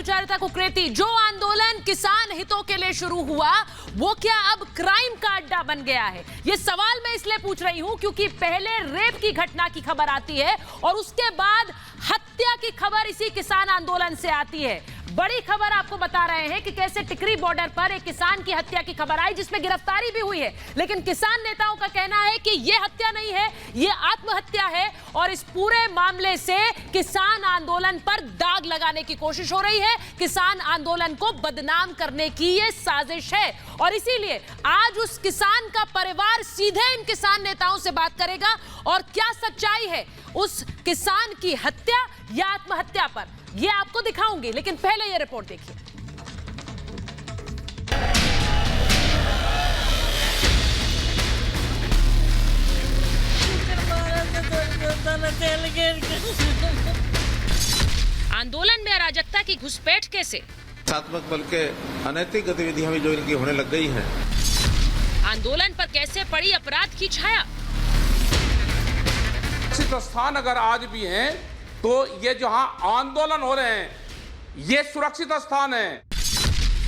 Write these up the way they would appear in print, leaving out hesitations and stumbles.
सुचारिता कुकरेती, जो आंदोलन किसान हितों के लिए शुरू हुआ वो क्या अब क्राइम का अड्डा बन गया है? ये सवाल मैं इसलिए पूछ रही हूं क्योंकि पहले रेप की घटना की खबर आती है और उसके बाद हत्या की खबर इसी किसान आंदोलन से आती है। बड़ी खबर आपको बता रहे हैं कि कैसे टिकरी बॉर्डर पर एक किसान की हत्या की खबर आई जिसमें गिरफ्तारी भी हुई है, लेकिन किसान नेताओं का कहना है कि यह हत्या नहीं है, यह आत्महत्या है और इस पूरे मामले से किसान आंदोलन पर दाग लगाने की कोशिश हो रही है, किसान आंदोलन को बदनाम करने की यह साजिश है। और इसीलिए आज उस किसान का परिवार सीधे इन किसान नेताओं से बात करेगा और क्या सच्चाई है उस किसान की हत्या या आत्महत्या पर, यह आपको दिखाऊंगी, लेकिन पहले यह रिपोर्ट देखिए। आंदोलन में अराजकता की घुसपैठ कैसे? हिंसात्मक बल के अनैतिक गतिविधियां भी जो इनकी होने लग गई हैं। आंदोलन पर कैसे पड़ी अपराध की छाया? सुरक्षित स्थान अगर आज भी हैं तो ये जहां आंदोलन हो रहे हैं ये सुरक्षित स्थान है।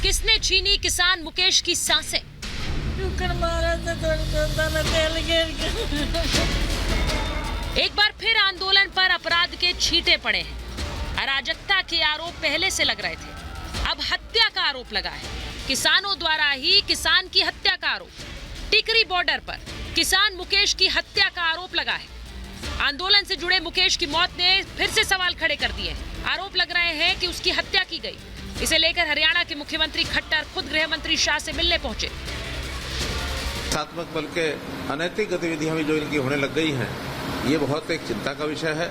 किसने छीनी किसान मुकेश की सांसें? एक बार फिर आंदोलन पर अपराध के छींटे पड़े हैं। अराजकता के आरोप पहले से लग रहे थे, अब हत्या का आरोप लगा है। किसानों द्वारा ही किसान की हत्या का आरोप। टिकरी बॉर्डर पर किसान मुकेश की हत्या का आरोप लगा है। आंदोलन से जुड़े मुकेश की मौत ने फिर से सवाल खड़े कर दिए। आरोप लग रहे हैं कि उसकी हत्या की गई। इसे लेकर हरियाणा के मुख्यमंत्री खट्टर खुद गृह मंत्री शाह से मिलने पहुंचे। हिंसात्मक बल के अनैतिक गतिविधियां भी जो इनकी होने लग गई हैं, ये बहुत एक चिंता का विषय है।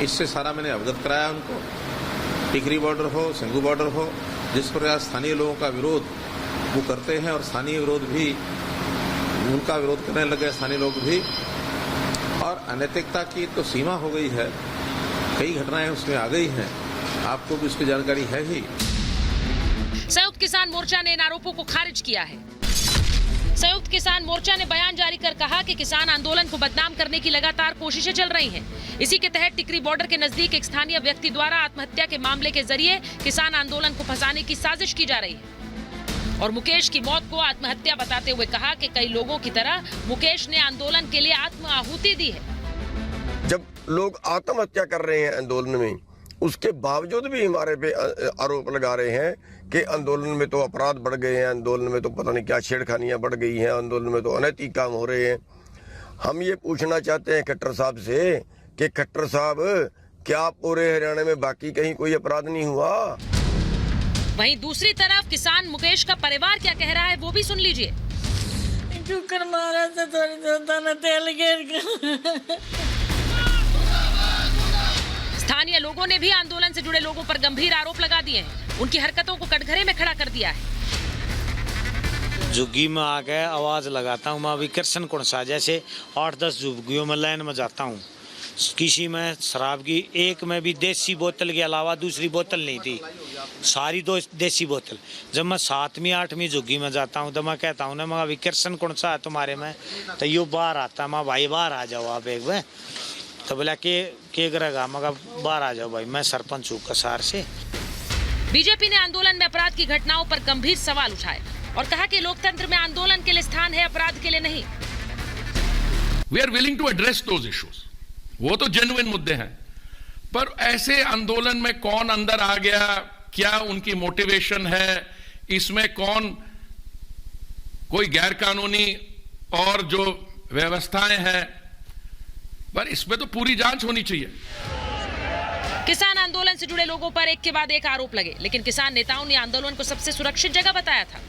इससे सारा मैंने अवगत कराया उनको। टिकरी बॉर्डर हो, सिंगू बॉर्डर हो, जिस प्रकार स्थानीय लोगों का विरोध वो करते हैं और स्थानीय विरोध भी उनका विरोध करने लगे स्थानीय लोग भी, और अनैतिकता की तो सीमा हो गई है। कई घटनाएं उसमें आ गई हैं, आपको भी उसकी जानकारी है ही। संयुक्त किसान मोर्चा ने इन आरोपों को खारिज किया है। संयुक्त किसान मोर्चा ने बयान जारी कर कहा कि किसान आंदोलन को बदनाम करने की लगातार कोशिशें चल रही हैं। इसी के तहत टिकरी बॉर्डर के नजदीक एक स्थानीय व्यक्ति द्वारा आत्महत्या के मामले के जरिए किसान आंदोलन को फंसाने की साजिश की जा रही है और मुकेश की मौत को आत्महत्या बताते हुए कहा कि कई लोगों की तरह मुकेश ने आंदोलन के लिए आत्म आहुति दी है। जब लोग आत्महत्या कर रहे हैं आंदोलन में, उसके बावजूद भी हमारे पे आरोप लगा रहे हैं कि आंदोलन में तो अपराध बढ़ गए हैं, आंदोलन में तो पता नहीं क्या छेड़खानियां बढ़ गई हैं, आंदोलन में तो अनैतिक काम हो रहे हैं। हम ये पूछना चाहते हैं खट्टर साहब से कि खट्टर साहब, क्या पूरे हरियाणा में बाकी कहीं कोई अपराध नहीं हुआ? वहीं दूसरी तरफ किसान मुकेश का परिवार क्या कह रहा है वो भी सुन लीजिए। स्थानीय लोगों ने भी आंदोलन से जुड़े लोगों पर गंभीर आरोप लगा दिए हैं। उनकी हरकतों को कटघरे में खड़ा कर दिया है। झुग्गी में आ गए आवाज लगाता हूँ, मैं अभी कृष्ण कुणसा जैसे 8-10 झुग्गियों में लाइन में जाता हूँ। किसी में शराब की, एक में भी देसी बोतल के अलावा दूसरी बोतल नहीं थी, सारी दो देसी बोतल। जब मैं 7वीं 8वीं झुग्गी में जाता हूँ तो मैं कहता हूँ ना, मैं अभी कृष्ण कौन सा है तुम्हारे में, तो यो बाहर आता, मैं भाई बाहर आ जाओ आप एक बार। तो बोला के करेगा, मगर बाहर आ जाओ भाई, मैं सरपंच हूँ कसार से। बीजेपी ने आंदोलन में अपराध की घटनाओं पर गंभीर सवाल उठाए और कहा कि लोकतंत्र में आंदोलन के लिए स्थान है, अपराध के लिए नहीं। We are willing to address those issues. वो तो जेन्युइन मुद्दे हैं, पर ऐसे आंदोलन में कौन अंदर आ गया, क्या उनकी मोटिवेशन है, इसमें कौन कोई गैर कानूनी और जो व्यवस्थाएं हैं, पर इसमें तो पूरी जांच होनी चाहिए। किसान आंदोलन से जुड़े लोगों पर एक के बाद एक आरोप लगे, लेकिन किसान नेताओं ने आंदोलन को सबसे सुरक्षित जगह बताया था।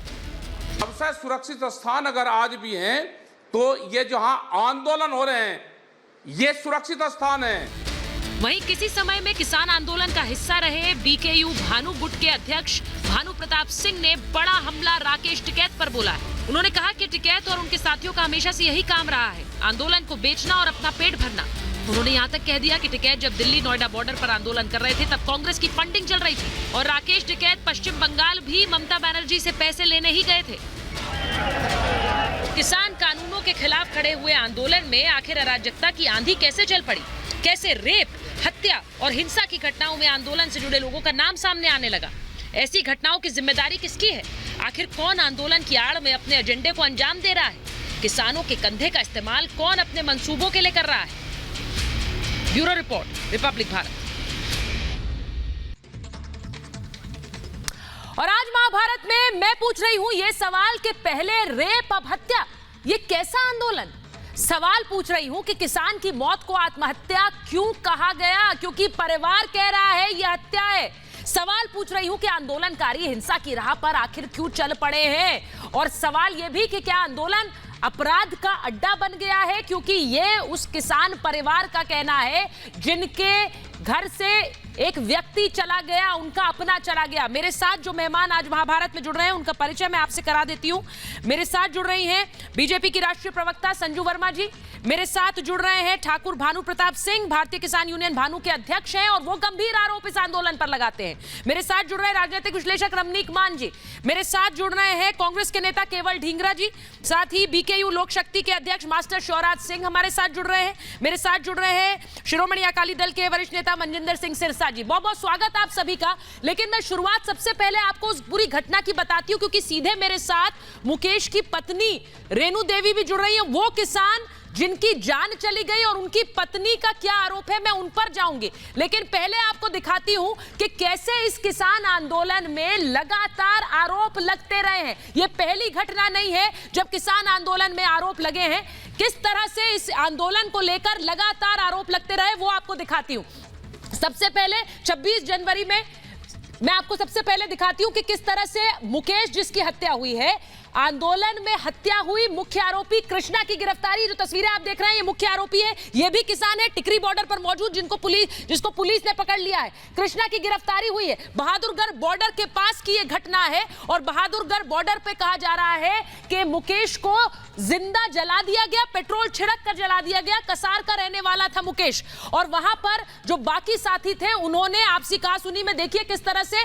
सबसे सुरक्षित स्थान अगर आज भी हैं तो ये जहां आंदोलन हो रहे हैं ये सुरक्षित स्थान है। वहीं किसी समय में किसान आंदोलन का हिस्सा रहे बीकेयू भानु गुट के अध्यक्ष भानु प्रताप सिंह ने बड़ा हमला राकेश टिकैत पर बोला है। उन्होंने कहा कि टिकैत और उनके साथियों का हमेशा से यही काम रहा है, आंदोलन को बेचना और अपना पेट भरना। उन्होंने यहाँ तक कह दिया कि टिकैत जब दिल्ली नोएडा बॉर्डर पर आंदोलन कर रहे थे तब कांग्रेस की फंडिंग चल रही थी और राकेश टिकैत पश्चिम बंगाल भी ममता बनर्जी से पैसे लेने ही गए थे। किसान कानूनों के खिलाफ खड़े हुए आंदोलन में आखिर अराजकता की आंधी कैसे चल पड़ी, कैसे रेप, हत्या और हिंसा की घटनाओं में आंदोलन से जुड़े लोगों का नाम सामने आने लगा। ऐसी घटनाओं की जिम्मेदारी किसकी है? आखिर कौन आंदोलन की आड़ में अपने एजेंडे को अंजाम दे रहा है? किसानों के कंधे का इस्तेमाल कौन अपने मंसूबों के लिए कर रहा है? Bureau report, Republic Bharat. और आज महाभारत में मैं पूछ रही हूं ये सवाल कि पहले रेप अब हत्या, ये कैसा आंदोलन? सवाल पूछ रही हूं कि किसान की मौत को आत्महत्या क्यों कहा गया? क्योंकि परिवार कह रहा है यह हत्या है। सवाल पूछ रही हूं कि आंदोलनकारी हिंसा की राह पर आखिर क्यों चल पड़े हैं? और सवाल यह भी कि क्या आंदोलन अपराध का अड्डा बन गया है? क्योंकि ये उस किसान परिवार का कहना है जिनके घर से एक व्यक्ति चला गया, उनका अपना चला गया। मेरे साथ जो मेहमान आज महाभारत में जुड़ रहे हैं उनका परिचय मैं आपसे करा देती हूं। मेरे साथ जुड़ रही हैं बीजेपी की राष्ट्रीय प्रवक्ता संजू वर्मा जी। मेरे साथ जुड़ रहे हैं ठाकुर भानु प्रताप सिंह, भारतीय किसान यूनियन भानु के अध्यक्ष हैं और वो गंभीर आरोप इस आंदोलन पर लगाते हैं। मेरे साथ जुड़ रहे हैं राजनीतिक विश्लेषक रमनीक मान जी। मेरे साथ जुड़ रहे हैं कांग्रेस के नेता केवल ढींगरा जी। साथ ही बीकेयू लोक शक्ति के अध्यक्ष मास्टर शिवराज सिंह हमारे साथ जुड़ रहे हैं। मेरे साथ जुड़ रहे हैं शिरोमणि अकाली दल के वरिष्ठ नेता मनजिंदर सिंह सिरसा जी। बहुत बहुत स्वागत आप सभी का। लेकिन मैं शुरुआत सबसे पहले आपको उस पूरी घटना की बताती हूं, क्योंकि सीधे मेरे साथ मुकेश की पत्नी रेणु देवी भी जुड़ रही है। वो किसान जिनकी जान चली गई और उनकी पत्नी का क्या आरोप है मैं उन पर जाऊंगी। लेकिन पहले आपको दिखाती हूं कि कैसे इस किसान आंदोलन में लगातार आरोप लगते रहे हैं। यह पहली घटना नहीं है जब किसान आंदोलन में आरोप लगे हैं। किस तरह से इस आंदोलन को लेकर लगातार आरोप लगते रहे वो आपको दिखाती हूं। सबसे पहले 26 जनवरी में मैं आपको सबसे पहले दिखाती हूं कि किस तरह से मुकेश जिसकी हत्या हुई है, आंदोलन में हत्या हुई, मुख्य आरोपी कृष्णा की गिरफ्तारी। जो तस्वीरें आप देख रहे हैं ये मुख्य आरोपी है, ये भी किसान है, टिकरी बॉर्डर पर मौजूद जिसको पुलिस ने पकड़ लिया है। कृष्णा की गिरफ्तारी हुई है। बहादुरगढ़ बॉर्डर के पास की ये घटना है और बहादुरगढ़ बॉर्डर पे कहा जा रहा है कि मुकेश को जिंदा जला दिया गया, पेट्रोल छिड़क कर जला दिया गया। कसार का रहने वाला था मुकेश और वहां पर जो बाकी साथी थे उन्होंने आपसी कहासुनी में देखिए किस तरह से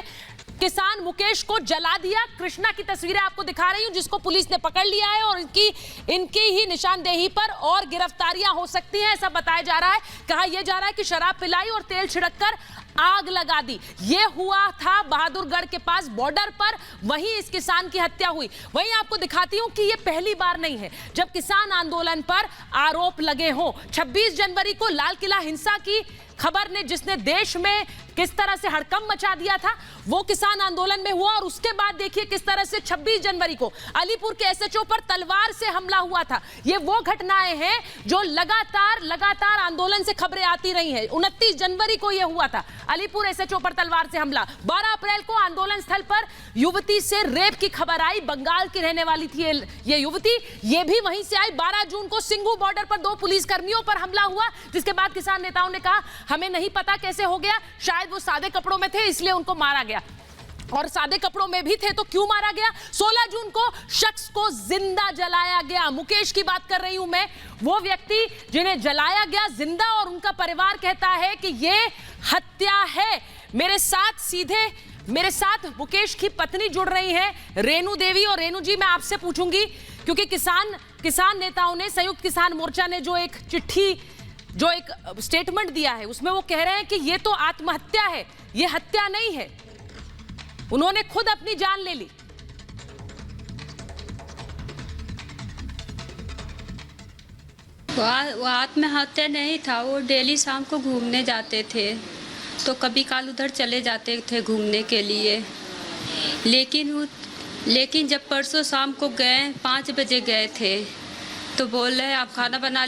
किसान मुकेश को जला दिया। कृष्णा की तस्वीरें आपको दिखा रही हूं जिसको पुलिस ने पकड़ लिया है और इनकी ही निशानदेही पर और गिरफ्तारियां हो सकती हैं ऐसा बताया जा रहा है। कहा यह जा रहा है कि शराब पिलाई और तेल छिड़ककर आग लगा दी। यह हुआ था बहादुरगढ़ के पास बॉर्डर पर, वहीं इस किसान की हत्या हुई। वहीं आपको दिखाती हूं कि यह पहली बार नहीं है जब किसान आंदोलन पर आरोप लगे हों। 26 जनवरी को लाल किला हिंसा की खबर ने जिसने देश में किस तरह से हड़कंप मचा दिया था वो किसान आंदोलन में हुआ। और उसके बाद देखिए किस तरह से 26 जनवरी को अलीपुर के एसएचओ पर तलवार से हमला हुआ था। ये वो घटनाएं हैं जो लगातार आंदोलन से खबरें आती रही हैं। 29 जनवरी को यह हुआ था, अलीपुर एसएचओ पर तलवार से हमला। 12 अप्रैल को आंदोलन स्थल पर युवती से रेप की खबर आई। बंगाल की रहने वाली थी ये युवती, ये भी वहीं से आई। 12 जून को सिंघू बॉर्डर पर 2 पुलिसकर्मियों पर हमला हुआ, जिसके बाद किसान नेताओं ने कहा हमें नहीं पता कैसे हो गया, शायद वो सादे कपड़ों में थे इसलिए उनको मारा गया, और सादे कपड़ों में भी थे तो क्यों मारा गया। 16 जून को शख्स को जिंदा जलाया गया। मुकेश की बात कर रही हूं मैं, वो व्यक्ति जिन्हें जलाया गया जिंदा, और उनका परिवार कहता है कि ये हत्या है। मेरे साथ मुकेश की पत्नी जुड़ रही है रेणु देवी। और रेणु जी मैं आपसे पूछूंगी, क्योंकि किसान नेताओं ने, संयुक्त किसान मोर्चा ने जो एक चिट्ठी, जो एक स्टेटमेंट दिया है उसमें वो कह रहे हैं कि ये तो आत्महत्या है, ये हत्या नहीं है, उन्होंने खुद अपनी जान ले ली। वो आत्महत्या नहीं था, वो डेली शाम को घूमने जाते थे तो कभी काल उधर चले जाते थे घूमने के लिए। लेकिन जब परसों शाम को गए, 5 बजे गए थे तो बोल रहे आप खाना बना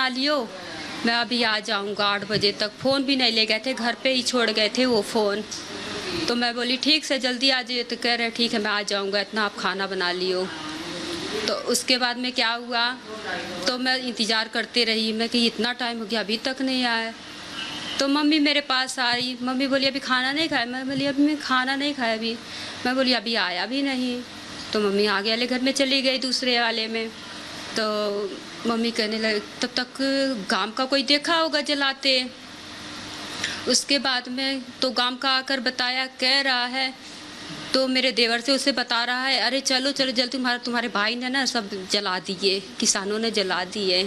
लियो, मैं अभी आ जाऊंगा 8 बजे तक। फ़ोन भी नहीं ले गए थे, घर पे ही छोड़ गए थे वो फ़ोन। तो मैं बोली ठीक से जल्दी आ जाइए, तो कह रहे ठीक है मैं आ जाऊंगा, इतना आप खाना बना लियो। तो उसके बाद में क्या हुआ, तो मैं इंतज़ार करते रही, मैं कि इतना टाइम हो गया अभी तक नहीं आया। तो मम्मी मेरे पास आई, मम्मी बोली अभी खाना नहीं खाया। मैं बोली अभी मैं खाना नहीं खाया अभी। मैं बोली अभी आया भी नहीं। तो मम्मी आगे वाले घर में चली गई, दूसरे वाले में। तो मम्मी कहने लगे तब तक गांव का कोई देखा होगा जलाते। उसके बाद में तो गांव का आकर बताया, कह रहा है, तो मेरे देवर से उसे बता रहा है अरे चलो जल्दी, तुम्हारे भाई ने ना सब जला दिए, किसानों ने जला दिए।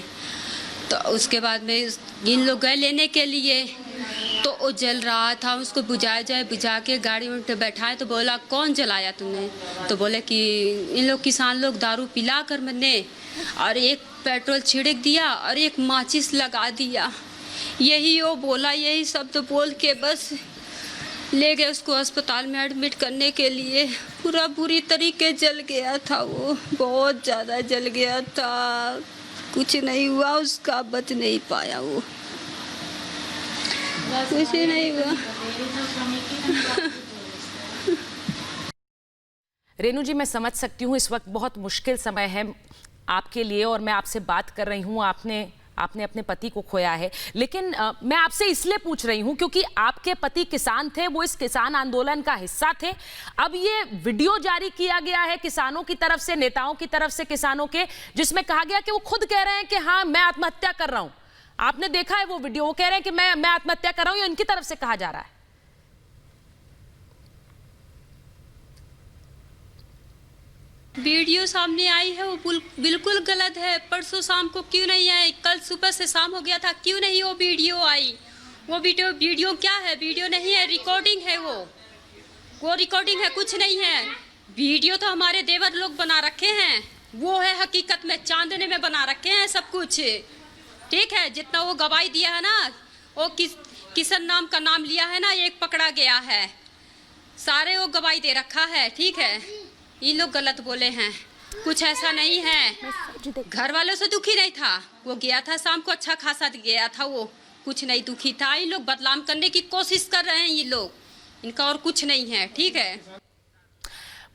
तो उसके बाद में इन लोग गए लेने के लिए, तो वो जल रहा था, उसको बुझाया जाए, बुझा के गाड़ी में बैठाए तो बोला कौन जलाया तूने? तो बोले कि इन लोग किसान लोग दारू पिला कर मैंने, और एक पेट्रोल छिड़क दिया और एक माचिस लगा दिया। यही वो बोला, यही सब तो बोल के बस ले गए उसको अस्पताल में एडमिट करने के लिए। पूरा बुरी तरीके जल गया था, वो बहुत ज़्यादा जल गया था, कुछ नहीं हुआ उसका, बच नहीं पाया वो, कुछ नहीं हुआ। रेनू जी, मैं समझ सकती हूँ इस वक्त बहुत मुश्किल समय है आपके लिए, और मैं आपसे बात कर रही हूँ, आपने अपने पति को खोया है, लेकिन मैं आपसे इसलिए पूछ रही हूं क्योंकि आपके पति किसान थे, वो इस किसान आंदोलन का हिस्सा थे। अब ये वीडियो जारी किया गया है किसानों की तरफ से, नेताओं की तरफ से किसानों के, जिसमें कहा गया कि वो खुद कह रहे हैं कि हाँ मैं आत्महत्या कर रहा हूं। आपने देखा है वो वीडियो, वो कह रहे हैं कि मैं आत्महत्या कर रहा हूं, ये इनकी तरफ से कहा जा रहा है। वीडियो सामने आई है, वो बिल्कुल गलत है। परसों शाम को क्यों नहीं आई? कल सुबह से शाम हो गया था, क्यों नहीं वो वीडियो आई? वो वीडियो क्या है? वीडियो नहीं है, रिकॉर्डिंग है वो रिकॉर्डिंग है, कुछ नहीं है। वीडियो तो हमारे देवर लोग बना रखे हैं, वो है हकीकत में चांदने में बना रखे हैं सब कुछ। ठीक है, जितना वो गवाही दिया है ना, वो किशन नाम का नाम लिया है ना, एक पकड़ा गया है, सारे वो गवाही दे रखा है। ठीक है, ये लोग गलत बोले हैं, कुछ ऐसा नहीं है। घर वालों से दुखी नहीं था, वो गया था शाम को, अच्छा खासा गया था, वो कुछ नहीं दुखी था। ये लोग बदनाम करने की कोशिश कर रहे हैं ये लोग, इनका और कुछ नहीं है। ठीक है,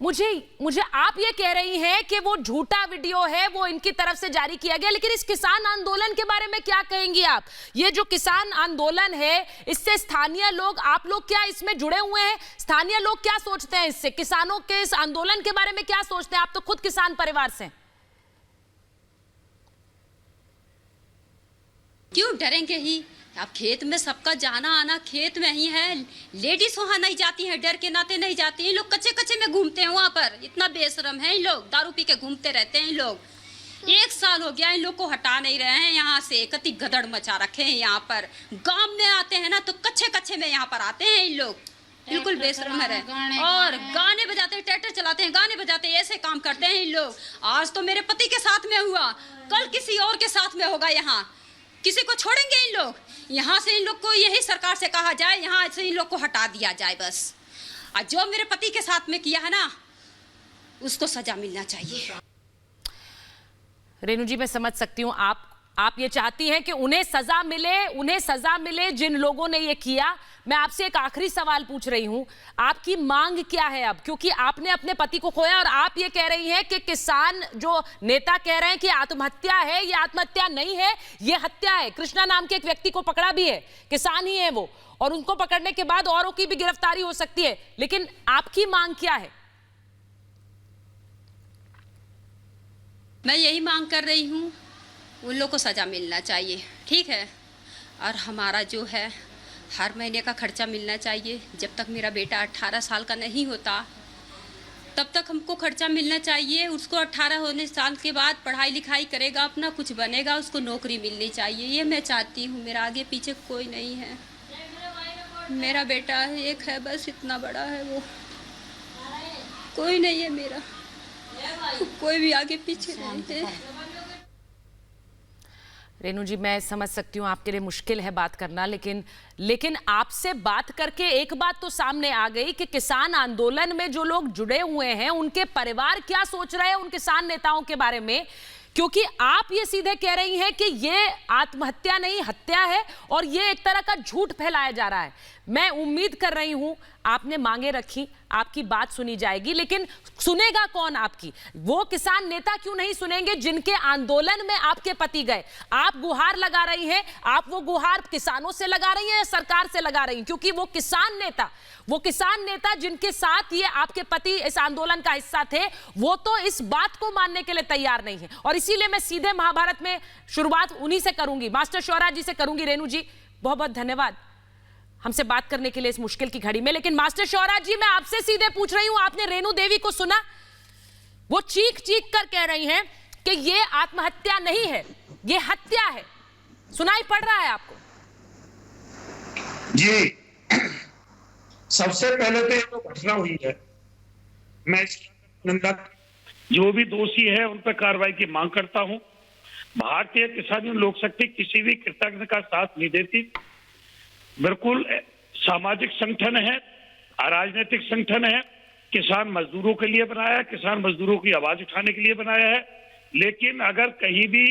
मुझे आप ये कह रही हैं कि वो झूठा वीडियो है, वो इनकी तरफ से जारी किया गया, लेकिन इस किसान आंदोलन के बारे में क्या कहेंगी आप? ये जो किसान आंदोलन है, इससे स्थानीय लोग, आप लोग क्या इसमें जुड़े हुए हैं? स्थानीय लोग क्या सोचते हैं इससे? किसानों के इस आंदोलन के बारे में क्या सोचते हैं? आप तो खुद किसान परिवार से। क्यों डरेंगे ही? अब खेत में सबका जाना आना खेत में ही है, लेडीज वहाँ नहीं जाती हैं, डर के नाते नहीं जाती हैं। लोग कच्चे कच्चे में घूमते हैं वहाँ पर, इतना बेशरम है इन लोग, दारू पी के घूमते रहते हैं इन लोग। 1 साल हो गया इन लोग को हटा नहीं रहे हैं यहाँ से, कति गदड़ मचा रखे हैं यहाँ पर। गांव में आते हैं ना तो कच्चे कच्चे में यहाँ पर आते हैं इन लोग, बिल्कुल बेशरम है। और गाने बजाते हैं, ट्रैक्टर चलाते हैं, गाने बजाते हैं, ऐसे काम करते हैं इन लोग। आज तो मेरे पति के साथ में हुआ, कल किसी और के साथ में होगा। यहाँ किसी को छोड़ेंगे इन लोग? यहाँ से इन लोग को यही सरकार से कहा जाए, यहाँ से इन लोग को हटा दिया जाए बस। और जो मेरे पति के साथ में किया है ना, उसको सजा मिलना चाहिए। रेनू जी, मैं समझ सकती हूँ आप ये चाहती हैं कि उन्हें सजा मिले जिन लोगों ने ये किया। मैं आपसे एक आखिरी सवाल पूछ रही हूं, आपकी मांग क्या है अब? क्योंकि आपने अपने पति को खोया और आप ये कह रही हैं कि किसान जो नेता कह रहे हैं कि आत्महत्या है, ये आत्महत्या नहीं है, ये हत्या है। कृष्णा नाम के एक व्यक्ति को पकड़ा भी है, किसान ही है वो, और उनको पकड़ने के बाद औरों की भी गिरफ्तारी हो सकती है, लेकिन आपकी मांग क्या है? मैं यही मांग कर रही हूँ, उन लोग को सजा मिलना चाहिए। ठीक है, और हमारा जो है हर महीने का खर्चा मिलना चाहिए। जब तक मेरा बेटा 18 साल का नहीं होता तब तक हमको खर्चा मिलना चाहिए। उसको 18 होने साल के बाद पढ़ाई लिखाई करेगा, अपना कुछ बनेगा, उसको नौकरी मिलनी चाहिए, ये मैं चाहती हूँ। मेरा आगे पीछे कोई नहीं है, मेरा बेटा एक है बस, इतना बड़ा है वो, कोई नहीं है मेरा, कोई भी आगे पीछे नहीं है। रेनू जी, मैं समझ सकती हूँ आपके लिए मुश्किल है बात करना, लेकिन आपसे बात करके एक बात तो सामने आ गई कि किसान आंदोलन में जो लोग जुड़े हुए हैं उनके परिवार क्या सोच रहे हैं उन किसान नेताओं के बारे में, क्योंकि आप ये सीधे कह रही हैं कि ये आत्महत्या नहीं हत्या है और ये एक तरह का झूठ फैलाया जा रहा है। मैं उम्मीद कर रही हूं आपने मांगे रखी, आपकी बात सुनी जाएगी, लेकिन सुनेगा कौन आपकी? वो किसान नेता क्यों नहीं सुनेंगे जिनके आंदोलन में आपके पति गए? आप गुहार लगा रही हैं, आप वो गुहार किसानों से लगा रही हैं या सरकार से लगा रही हैं? क्योंकि वो किसान नेता जिनके साथ ये आपके पति इस आंदोलन का हिस्सा थे, वो तो इस बात को मानने के लिए तैयार नहीं है। और इसीलिए मैं सीधे महाभारत में शुरुआत उन्हीं से करूंगी, मास्टर शौर्या जी से करूंगी। रेनू जी, बहुत बहुत धन्यवाद हमसे बात करने के लिए इस मुश्किल की घड़ी में। लेकिन मास्टर शौर्या जी, मैं आपसे सीधे पूछ रही हूं, आपने रेणु देवी को सुना? वो चीख चीख कर कह रही हैं कि ये आत्महत्या नहीं है, ये हत्या है। सुनाई पड़ रहा है आपको? जी, सबसे पहले तो ये तो घटना हुई है, मैं इसकी निंदा, जो भी दोषी है उन पर कार्रवाई की मांग करता हूं। भारतीय किसान लोक शक्ति किसी भी कृतज्ञ का साथ नहीं देती। बिल्कुल सामाजिक संगठन है, राजनीतिक संगठन है, किसान मजदूरों के लिए बनाया है, किसान मजदूरों की आवाज उठाने के लिए बनाया है। लेकिन अगर कहीं भी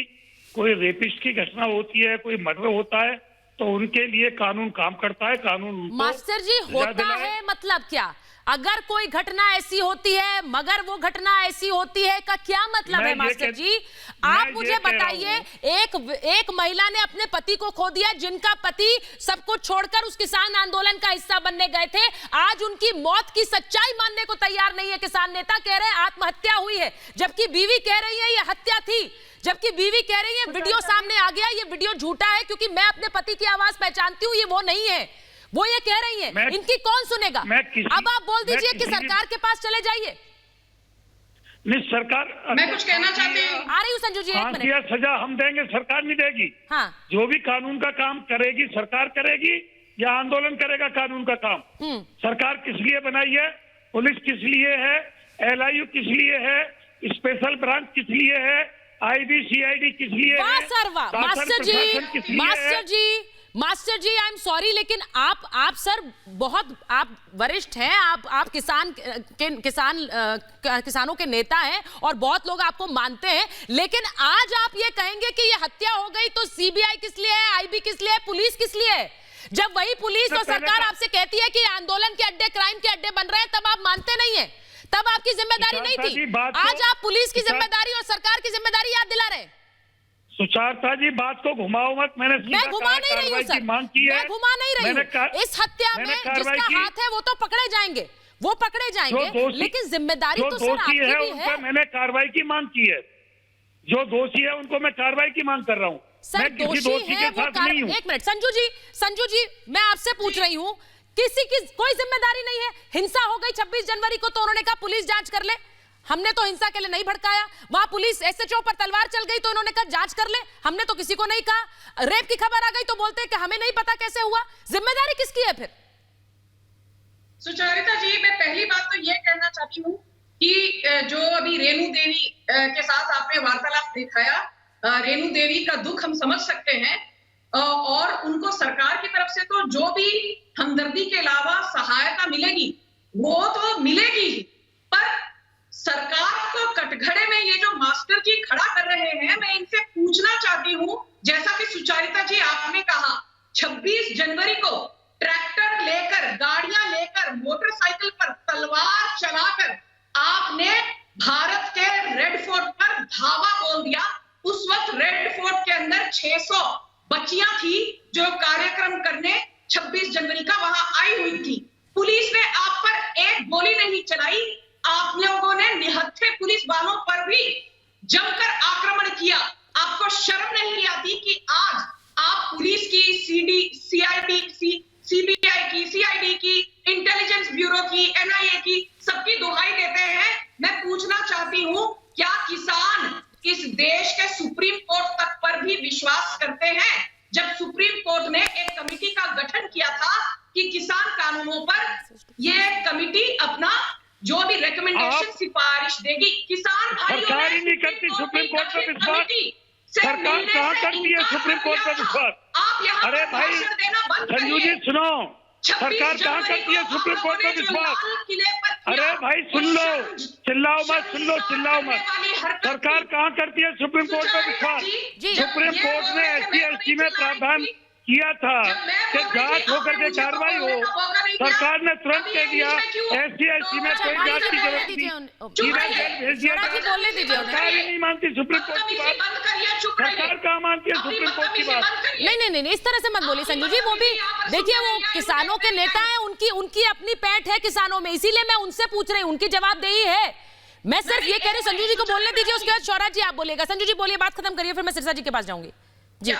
कोई रेपिस्ट की घटना होती है, कोई मर्डर होता है, तो उनके लिए कानून काम करता है। कानून मास्टर जी होता है मतलब क्या? अगर कोई घटना ऐसी होती है मगर वो घटना ऐसी होती है का क्या मतलब है मास्टर जी? आप मुझे बताइए, एक महिला ने अपने पति को खो दिया, जिनका पति सब कुछ छोड़कर उस किसान आंदोलन का हिस्सा बनने गए थे। आज उनकी मौत की सच्चाई मानने को तैयार नहीं है किसान नेता, कह रहे हैं आत्महत्या हुई है, जबकि बीवी कह रही है ये हत्या थी। जबकि बीवी कह रही है वीडियो सामने आ गया, ये वीडियो झूठा है क्योंकि मैं अपने पति की आवाज पहचानती हूँ, ये वो नहीं है। वो ये कह रही हैं, इनकी कौन सुनेगा? अब आप बोल दीजिए कि सरकार के पास चले जाइए। नहीं, सरकार, मैं कुछ कहना चाहती हूँ। आ रही हूँ संजू जी, एक मिनट। फांसी या सजा हम देंगे, सरकार नहीं देगी। हाँ, जो भी कानून का काम करेगी सरकार करेगी, या आंदोलन करेगा कानून का काम। सरकार किस लिए बनाई है? पुलिस किस लिए है? LIU किस लिए है? स्पेशल ब्रांच किस लिए है? IB CID किस लिए है? Master ji I am sorry, लेकिन आप सर बहुत आप वरिष्ठ हैं, आप किसानों के नेता हैं और बहुत लोग आपको मानते हैं, लेकिन आज आप ये कहेंगे कि ये हत्या हो गई तो CBI किस लिए है, IB किस लिए है, पुलिस किस लिए है? जब वही पुलिस और सरकार आपसे कहती है कि आंदोलन के अड्डे क्राइम के अड्डे बन रहे हैं, तब आप मानते नहीं है, तब आपकी जिम्मेदारी नहीं थी। आज आप पुलिस की जिम्मेदारी और सरकार की जिम्मेदारी याद दिला रहे हैं। सुचारता जी, बात को घुमाओ मत। मैं घुमा नहीं रही हूँ सर, मैं घुमा नहीं रही हूँ। इस हत्या में जिसका हाथ है वो तो पकड़े जाएंगे, वो पकड़े जाएंगे, लेकिन जिम्मेदारी तो सर आपकी भी है। मैंने कार्रवाई की मांग की है, जो दोषी है उनको मैं कार्रवाई की मांग कर रहा हूँ। सर दोषी है वो एक मिनट संजू जी मैं आपसे पूछ रही हूँ, किसी की कोई जिम्मेदारी नहीं है? हिंसा हो गई 26 जनवरी को तो उन्होंने कहा पुलिस जांच कर ले, हमने तो हिंसा के लिए नहीं भड़काया। वहां पुलिस SHO पर तलवार चल गई तो उन्होंने कहा जांच कर ले, हमने तो किसी को नहीं कहा। रेप की खबर आ गई तो बोलते हैं कि हमें नहीं पता कैसे हुआ। जिम्मेदारी किसकी है फिर? सुचारिता जी, मैं पहली बात तो ये कहना चाहती हूँ कि जो अभी रेणु देवी के साथ आपने वार्तालाप दिखाया, रेणु देवी का दुख हम समझ सकते हैं और उनको सरकार की तरफ से तो जो भी हमदर्दी के अलावा सहायता मिलेगी वो तो मिलेगी ही, पर सरकार को कटघरे में ये जो मास्टर जी खड़ा कर रहे हैं, मैं इनसे पूछना चाहती हूँ, जैसा कि सुचारिता जी आपने कहा 26 जनवरी को ट्रैक्टर लेकर, गाड़ियां लेकर, मोटरसाइकिल पर तलवार चलाकर आपने भारत के रेड फोर्ट पर धावा बोल दिया। उस वक्त रेड फोर्ट के अंदर 600 बच्चियां थी जो कार्यक्रम करने 26 जनवरी का वहां आई हुई थी। पुलिस ने आप पर एक गोली नहीं चलाई, आप लोगों ने निहत्थे पुलिस वालों पर भी जमकर आक्रमण किया। आपको शर्म नहीं आती कि आज आप पुलिस की, CBI की, CID की, इंटेलिजेंस ब्यूरो की, NIA की, सबकी दुहाई देते हैं। मैं पूछना चाहती हूँ, क्या किसान इस देश के सुप्रीम कोर्ट तक पर भी विश्वास करते हैं? जब सुप्रीम कोर्ट ने एक कमेटी का गठन किया था कि किसान कानूनों पर ये कमेटी अपना जो भी रिकमेंडेशन सिफारिश देगी, किसान सरकार ही नहीं करती सुप्रीम कोर्ट पर विश्वास। सरकार कहाँ करती है सुप्रीम कोर्ट पर विश्वास? आप यहाँ अरे भाई संजू जी सुनो, सरकार कहाँ करती है सुप्रीम कोर्ट पर विश्वास? अरे भाई सुन लो, चिल्लाओ मत, चिल्लाओ मत। सरकार कहाँ करती है सुप्रीम कोर्ट पर विश्वास? सुप्रीम कोर्ट ने SC/ST में प्रावधान किया था कि जांच होकर के कार्रवाई हो, सरकार ने तुरंत कह दिया SC/ST में कोई जांच की जरूरत नहीं, सीधा जेल भेज दिया। सरकार ही नहीं मानती सुप्रीम कोर्ट की बात, सरकार कहाँ मानती है सुप्रीम कोर्ट की बात? नहीं, इस तरह से मत बोलिए संजू जी। वो भी देखिए, वो किसानों के नेता हैं, उनकी अपनी पैठ है किसानों में, इसीलिए मैं उनसे पूछ रही हूँ, उनकी जवाबदेही है। मैं सिर्फ ये कह रही हूँ, संजू जी को बोलने दीजिए, उसके बाद शौर्य जी आप बोलिएगा। संजू जी बोलिए, बात खत्म करिए, फिर मैं सिरसा जी के पास जाऊंगी जी।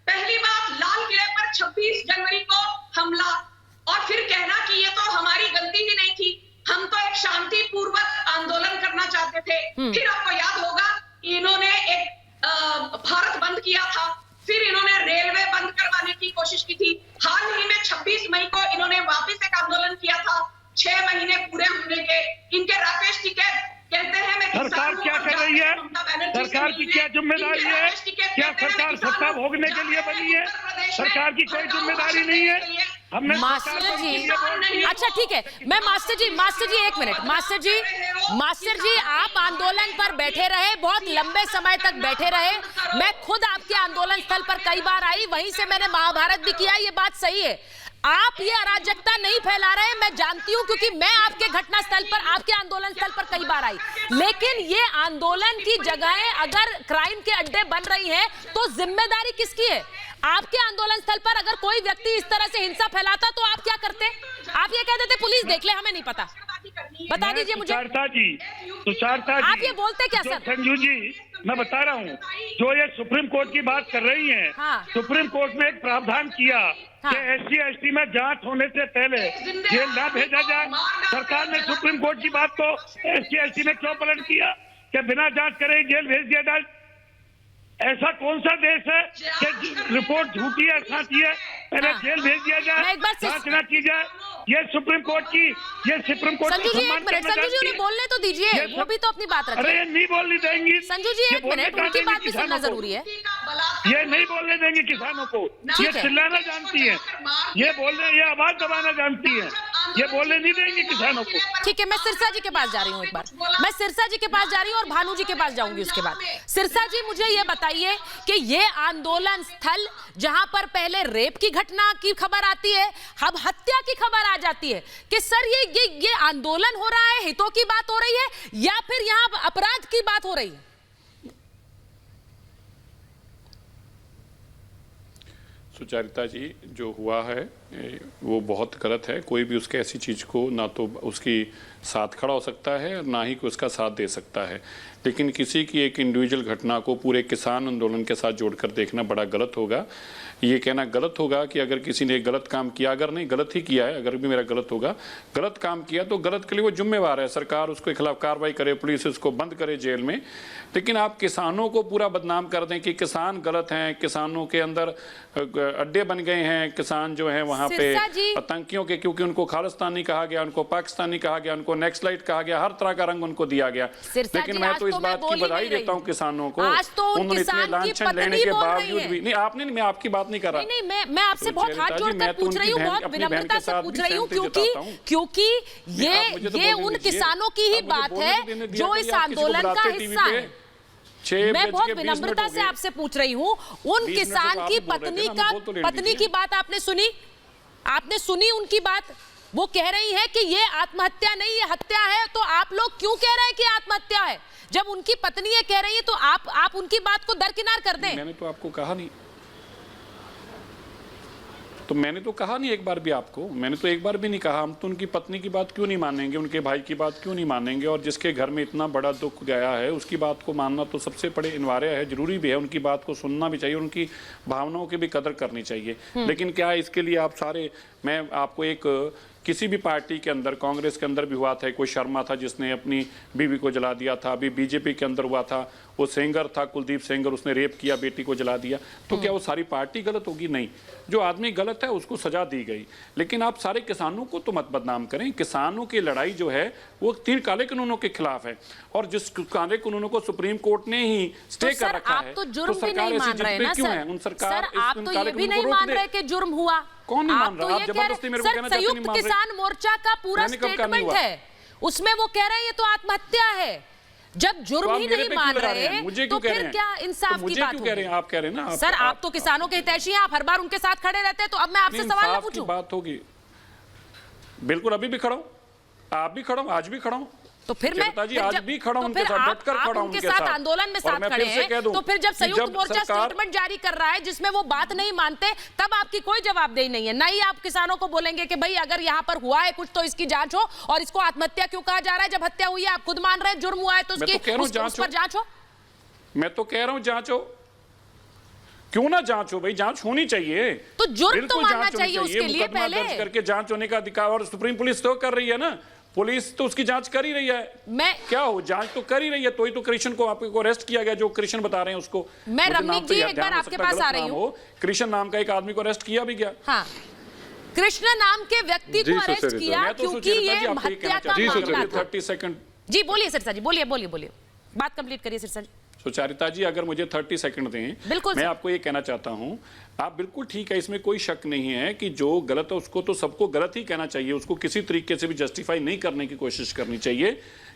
पहली बात, लाल किले पर 26 जनवरी को हमला और फिर कहना कि ये तो हमारी गलती ही नहीं थी, हम तो एक शांतिपूर्वक आंदोलन करना चाहते थे। फिर आपको याद होगा इन्होंने एक भारत बंद किया था, फिर इन्होंने रेलवे सरकार की क्या जिम्मेदारी है? क्या सरकार सत्ता भोगने के लिए बनी है? सरकार की कोई जिम्मेदारी नहीं है। हमने मास्टर जी, अच्छा ठीक है, मैं मास्टर जी एक मिनट, मास्टर जी आप आंदोलन पर बैठे रहे, बहुत लंबे समय तक बैठे रहे। मैं खुद आपके आंदोलन स्थल पर कई बार आई, वहीं से मैंने महाभारत भी किया, ये बात सही है। आप ये अराजकता नहीं फैला रहे, मैं जानती हूं, क्योंकि मैं आपके घटना स्थल पर, आपके आंदोलन स्थल पर कई बार आई। लेकिन ये आंदोलन की जगहें अगर क्राइम के अड्डे बन रही हैं, तो जिम्मेदारी किसकी है? आपके आंदोलन स्थल पर अगर कोई व्यक्ति इस तरह से हिंसा फैलाता तो आप क्या करते? आप ये कह देते पुलिस देख ले, हमें नहीं पता। बता दीजिए मुझे। तुषारता जी, आप ये बोलते क्या सर? संजू जी, मैं बता रहा हूँ, जो ये सुप्रीम कोर्ट की बात कर रही हैं, हाँ। सुप्रीम कोर्ट ने एक प्रावधान किया कि SC/ST में जांच होने से पहले जेल न भेजा जाए। सरकार ने सुप्रीम कोर्ट की बात को SC/ST में क्यों पलट किया कि बिना जांच करे जेल भेज दिया जाए? ऐसा कौन सा देश है कि रिपोर्ट झूठी है, सच्ची है, पहले जेल भेज दिया जाए, जांच न की जाए? ये सुप्रीम कोर्ट की संजू जी एक मिनट, संजू जी उन्हें बोलने तो दीजिए, वो भी तो अपनी बात रखें। अरे ये नहीं बोलने देंगी संजू जी एक मिनट, उनकी बात भी सुनना जरूरी है। ये नहीं बोलने देंगे किसानों को, ये चिल्लाना जानती है, ये बोलने, ये आवाज दबाना जानती है, ये बोलने नहीं देंगे किसानों को। ठीक है, मैं सिरसा जी के पास जा रही हूँ, एक बार मैं सिरसा जी के पास जा रही हूँ और भानु जी के पास जाऊंगी उसके बाद। सिरसा जी मुझे ये बताइए कि ये आंदोलन स्थल जहां पर पहले रेप की घटना की खबर आती है, अब हत्या की खबर आ जाती है कि सर ये आंदोलन हो रहा है, हितों की बात हो रही है या फिर यहां अपराध की बात हो रही है? सुचारिता जी, जो हुआ है वो बहुत गलत है। कोई भी उसके ऐसी चीज़ को ना तो उसकी साथ खड़ा हो सकता है और ना ही कोई उसका साथ दे सकता है। लेकिन किसी की एक इंडिविजुअल घटना को पूरे किसान आंदोलन के साथ जोड़कर देखना बड़ा गलत होगा। ये कहना गलत होगा कि अगर किसी ने गलत काम किया, अगर नहीं गलत ही किया है, अगर भी मेरा गलत होगा, गलत काम किया तो गलत के लिए वो जिम्मेवार है, सरकार उसके खिलाफ कार्रवाई करे, पुलिस उसको बंद करे जेल में। लेकिन आप किसानों को पूरा बदनाम कर दें कि किसान गलत हैं, किसानों के अंदर अड्डे बन गए हैं, किसान जो है वहाँ पे आतंकियों के, क्योंकि उनको खालिस्तानी कहा गया, उनको पाकिस्तानी कहा गया, उनको नेक्सलाइट कहा गया, हर तरह का रंग उनको दिया गया। लेकिन मैं तो इस बात की बधाई देता हूँ किसानों को, उन्होंने इतने लांछन लेने के बावजूद भी नहीं, आपने नहीं, मैं आपकी बात नहीं कर रहा। नहीं, मैं आपसे बहुत हाथ जोड़कर पूछ रही हूँ, बहुत विनम्रता से पूछ रही हूँ, क्योंकि ये उन किसानों की ही बात है जो इस आंदोलन का हिस्सा है। मैं बहुत विनम्रता से आपसे पूछ रही हूँ, उन किसान की पत्नी की बात आपने सुनी? आपने सुनी उनकी बात? वो कह रही है कि ये आत्महत्या नहीं, ये हत्या है। तो आप लोग क्यों कह रहे हैं कि आत्महत्या है? जब उनकी पत्नी ये कह रही है तो आप उनकी बात को दरकिनार कर दें। मैंने तो आपको कहा नहीं, तो मैंने तो कहा नहीं एक बार भी आपको, मैंने तो एक बार भी नहीं कहा। हम तो उनकी पत्नी की बात क्यों नहीं मानेंगे, उनके भाई की बात क्यों नहीं मानेंगे? और जिसके घर में इतना बड़ा दुख गया है उसकी बात को मानना तो सबसे बड़े अनिवार्य है, जरूरी भी है। उनकी बात को सुनना भी चाहिए, उनकी भावनाओं की भी कदर करनी चाहिए। लेकिन क्या इसके लिए आप सारे, मैं आपको एक, किसी भी पार्टी के अंदर, कांग्रेस के अंदर भी हुआ था, कोई शर्मा था जिसने अपनी बीवी को जला दिया था, अभी बीजेपी के अंदर हुआ था, वो सेंगर था कुलदीप सेंगर, उसने रेप किया, बेटी को जला दिया। तो क्या वो सारी पार्टी गलत होगी? नहीं, जो आदमी गलत है उसको सजा दी गई। लेकिन आप सारे किसानों को तो मत बदनाम करें। किसानों की लड़ाई जो है वो 3 काले कानूनों के खिलाफ है, और जिस काले कानूनों को सुप्रीम कोर्ट ने ही स्टे कर रखा है, तो जुर्म भी नहीं मान रहे ना सर? आप तो ये भी नहीं मान रहे कि जुर्म हुआ? कौन नहीं मान रहा? आप जबरदस्ती मेरे को कहना चाहते हैं नहीं मान रहे। किसान मोर्चा का पूरा स्टेटमेंट है, उसमें वो कह रहे हैं ये तो आत्महत्या है। जब जुर्म ही नहीं मान रहे तो फिर क्या इंसाफ की बात होगी? आप कह रहे हैं ना सर, आप तो किसानों के हितैषी हैं, आप हर बार उनके साथ खड़े रहते हैं, तो अब मैं आपसे सवाल ना पूछूं? बात होगी, बिल्कुल अभी भी खड़ा हूं, आप भी खड़ा हूं, आज भी खड़ा हूं। तो फिर मैं आज भी खड़ा हूं उनके साथ, डटकर खड़ा हूं उनके साथ, आंदोलन में साथ खड़े हैं। तो फिर जब संयुक्त मोर्चा स्टेटमेंट जारी कर रहा है जिसमें वो बात नहीं मानते, तब आपकी कोई जवाबदेही नहीं है। ना ही आप किसानों को बोलेंगे कि भाई अगर यहाँ पर हुआ है कुछ तो इसकी जांच हो, और इसको आत्महत्या क्यों कहा जा रहा है जब हत्या हुई है? आप खुद मान रहे हैं जुर्म हुआ है तो उस पर जांच हो। मैं तो कह रहा हूं जांच हो, क्यों ना जांच हो भाई, जांच होनी चाहिए। तो जुर्म तो मानना चाहिए उसके लिए पहले करके जांच होने का अधिकार, और सुप्रीम पुलिस तो कर रही है ना, पुलिस तो उसकी जांच कर ही रही है। मैं क्या हो, जांच तो कर ही रही है, तो ही तो कृष्ण को आपको अरेस्ट किया गया, जो कृष्ण बता रहे हैं उसको। मैं रमनीक जी एक बार आपके पास आ रही हूं। कृष्ण नाम का एक आदमी को अरेस्ट किया भी गया। हाँ, कृष्ण नाम के व्यक्ति को अरेस्ट किया क्योंकि ये हत्या का मामला था। 30 सेकंड। जी बोलिए सिरसा जी, बोलिए बात कंप्लीट करिए सिरसा जी। सुचारिता जी, अगर मुझे 30 सेकंड दें, बिल्कुल मैं आपको ये कहना चाहता हूं, आप बिल्कुल ठीक है, इसमें कोई शक नहीं है कि जो गलत है उसको तो सबको गलत ही कहना चाहिए, उसको किसी तरीके से भी जस्टिफाई नहीं करने की कोशिश करनी चाहिए,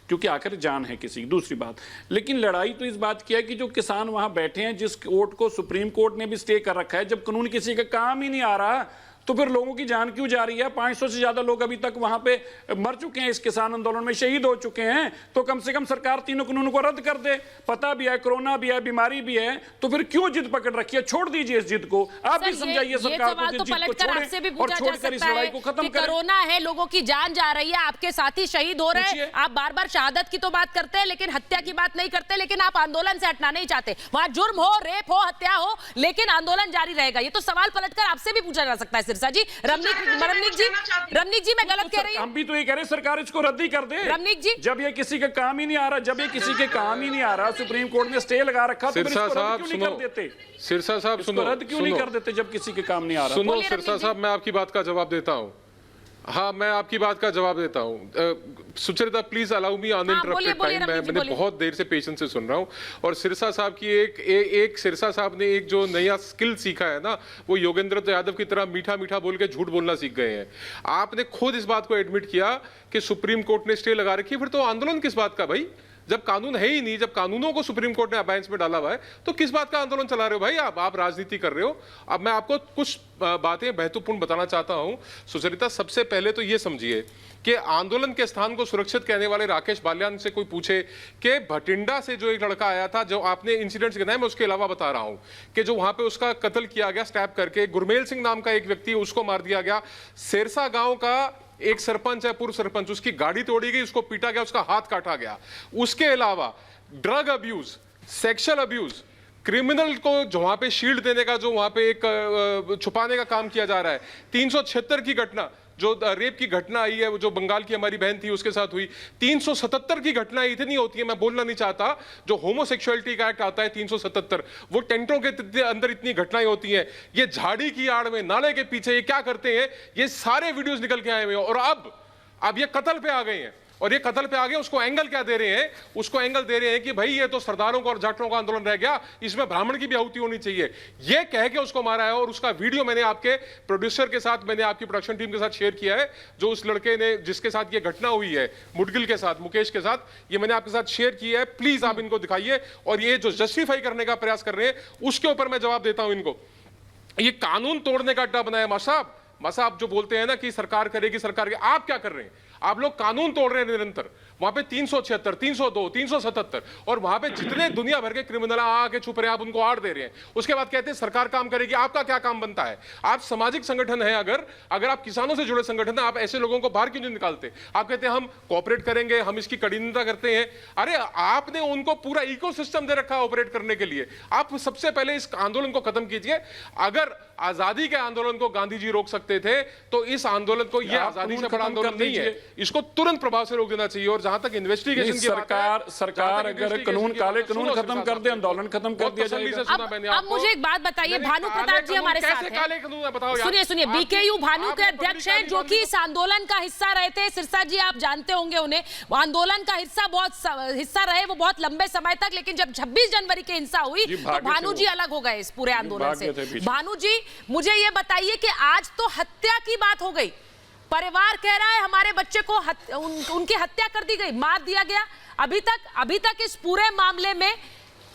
क्योंकि आखिर जान है किसी की। दूसरी बात, लेकिन लड़ाई तो इस बात की है कि जो किसान वहां बैठे हैं, जिस कोर्ट को सुप्रीम कोर्ट ने भी स्टे कर रखा है, जब कानून किसी का काम ही नहीं आ रहा तो फिर लोगों की जान क्यों जा रही है? 500 से ज्यादा लोग अभी तक वहां पे मर चुके हैं, इस किसान आंदोलन में शहीद हो चुके हैं। तो कम से कम सरकार तीनों कानूनों को रद्द कर दे। पता भी है कोरोना भी है, बीमारी भी है, तो फिर क्यों जिद पकड़ रखी है? छोड़ दीजिए इस जिद को, आप भी समझाइए सरकार को, जिस जिद को छोड़े और छोड़कर इस लड़ाई को खत्म करें। कोरोना है, लोगों की जान जा रही है, आपके साथी शहीद हो रहे हैं, आप बार बार शहादत की तो बात करते हैं लेकिन हत्या की बात नहीं करते, लेकिन आप आंदोलन से हटना नहीं चाहते। वहां जुर्म हो, रेप हो, हत्या हो, लेकिन आंदोलन जारी रहेगा। ये तो सवाल पलटकर आपसे भी पूछा जा सकता है सिरसा जी। रमनीक जी, मैं गलत कह रही हूं? हम भी तो ये कह रहे हैं सरकार इसको रद्द ही कर दे। रमनीक जी, जब ये किसी का काम ही नहीं आ रहा, जब ये किसी के काम ही नहीं आ रहा, सुप्रीम कोर्ट ने स्टे लगा रखा, तो फिर इसको रद्द क्यों नहीं कर देते? सिरसा साहब सुनो, रद्द क्यों नहीं कर देते जब किसी के काम नहीं आ रहा? सुनो सिरसा साहब, मैं आपकी बात का जवाब देता हूँ। हाँ, मैं आपकी बात का जवाब देता हूँ। Sucharita please allow me uninterrupted time. मैंने बहुत देर से पेशेंस से सुन रहा हूँ। और सिरसा साहब की एक सिरसा साहब ने एक जो नया स्किल सीखा है ना, वो योगेंद्र यादव की तरह मीठा मीठा बोल के झूठ बोलना सीख गए हैं। आपने खुद इस बात को एडमिट किया कि सुप्रीम कोर्ट ने स्टे लगा रखी है, फिर तो आंदोलन किस बात का भाई? जब कानून है ही नहीं, जब कानूनों को सुप्रीम कोर्ट ने अबायंस में डाला हुआ है, तो किस बात का आंदोलन चला रहे हो भाई? आप राजनीति कर रहे हो। अब मैं आपको कुछ बातें महत्वपूर्ण बताना चाहता हूं। सुचरिता, सबसे पहले तो ये समझिए कि आंदोलन के स्थान को सुरक्षित कहने वाले राकेश बाल्यान से कोई पूछे कि भटिंडा से जो एक लड़का आया था, जो आपने इंसिडेंट्स गिनाए, मैं उसके अलावा बता रहा हूं कि जो वहां पे उसका कत्ल किया गया स्टैब करके, गुरमेल सिंह नाम का एक व्यक्ति, उसको मार दिया गया। सिरसा गांव का एक सरपंच है, पूर्व सरपंच, उसकी गाड़ी तोड़ी गई, उसको पीटा गया, उसका हाथ काटा गया। उसके अलावा drug abuse, sexual abuse, criminal को जो वहां पे शील्ड देने का, जो वहां पे एक छुपाने का काम किया जा रहा है। 376 की घटना, जो रेप की घटना आई है, वो जो बंगाल की हमारी बहन थी उसके साथ हुई। 377 की घटना इतनी होती है, मैं बोलना नहीं चाहता। जो होमोसेक्सुअलिटी का एक्ट आता है 377, वो टेंटों के अंदर इतनी घटनाएं होती हैं। ये झाड़ी की आड़ में, नाले के पीछे ये क्या करते हैं, ये सारे वीडियोस निकल के आए हुए हैं। और अब ये कत्ल पे आ गए हैं। और ये कत्ल पे आ गए, उसको एंगल क्या दे रहे हैं? उसको एंगल दे रहे हैं कि भाई ये तो सरदारों का और जाटों का आंदोलन रह गया, इसमें ब्राह्मण की भी आहुति होनी चाहिए। ये कह के उसको मारा है। और उसका वीडियो मैंने आपके प्रोड्यूसर के साथ, मैंने आपकी प्रोडक्शन टीम के साथ शेयर किया है। जो उस लड़के ने, जिसके साथ ये घटना हुई है, मुडगिल के साथ, मुकेश के साथ, ये मैंने आपके साथ शेयर किया है। प्लीज आप इनको दिखाइए। और ये जो जस्टिफाई करने का प्रयास कर रहे हैं, उसके ऊपर मैं जवाब देता हूं इनको। ये कानून तोड़ने का अड्डा बनाया मासाब जो बोलते हैं ना कि सरकार करेगी, सरकार, आप क्या कर रहे हैं? आप लोग कानून तोड़ रहे हैं निरंतर। वहां पे 376, 302, 377 और वहां पे जितने दुनिया भर के क्रिमिनल आके छुप रहे हैं, आप उनको आड़ दे रहे हैं। उसके बाद कहते हैं सरकार काम करेगी। आपका क्या काम बनता है? आप सामाजिक संगठन है, अगर आप किसानों से जुड़े संगठन है, आप ऐसे लोगों को बाहर क्यों नहीं निकालते? आप कहते हैं हम कोऑपरेट करेंगे, हम इसकी कड़िंदा करते हैं। अरे आपने उनको पूरा इकोसिस्टम दे रखा है ऑपरेट करने के लिए। आप सबसे पहले इस आंदोलन को खत्म कीजिए। अगर आजादी के आंदोलन को गांधी जी रोक सकते थे, तो इस आंदोलन को, यह आजादी से बड़ा आंदोलन नहीं है, इसको तुरंत प्रभाव से रोक देना चाहिए। और जहां तक इन्वेस्टिगेशन की सरकार अगर कानून, काले कानून खत्म कर दे, आंदोलन खत्म कर दिया जाएगा। अब मुझे एक बात बताइए, भानु प्रताप जी हमारे साथ हैं। सुनिए, बीकेयू भानु के अध्यक्ष हैं, जो कि इस आंदोलन का हिस्सा रहे थे। सिरसा जी, आप जानते होंगे उन्हें, आंदोलन का हिस्सा रहे वो बहुत लंबे समय तक। लेकिन जब 26 जनवरी की हिंसा हुई तो भानु जी अलग हो गए इस पूरे आंदोलन से। भानु जी, मुझे ये बताइए कि आज तो हत्या की बात हो गई, परिवार कह रहा है हमारे बच्चे को उनकी हत्या कर दी गई, मार दिया गया। अभी तक इस पूरे मामले में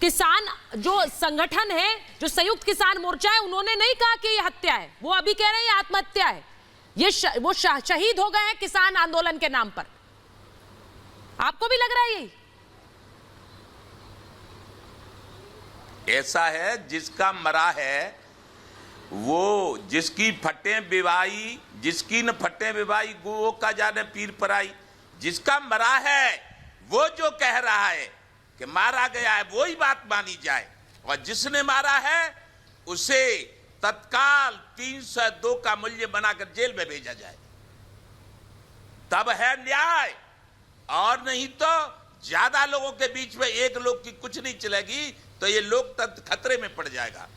किसान जो संगठन है, जो संयुक्त किसान मोर्चा है, उन्होंने नहीं कहा कि ये हत्या है। वो अभी कह रहे हैं ये आत्महत्या है। वो शहीद हो गए हैं किसान आंदोलन के नाम पर। आपको भी लग रहा है यही? ऐसा है, जिसका मरा है वो, जिसकी फटे बिवाई, जिसकी न फटे बिवाई गुओ का जाने पीर पराई। जिसका मरा है वो जो कह रहा है कि मारा गया है, वो ही बात मानी जाए। और जिसने मारा है उसे तत्काल 302 का मूल्य बनाकर जेल में भेजा जाए, तब है न्याय। और नहीं तो ज्यादा लोगों के बीच में एक लोग की कुछ नहीं चलेगी, तो ये लोकतंत्र खतरे में पड़ जाएगा।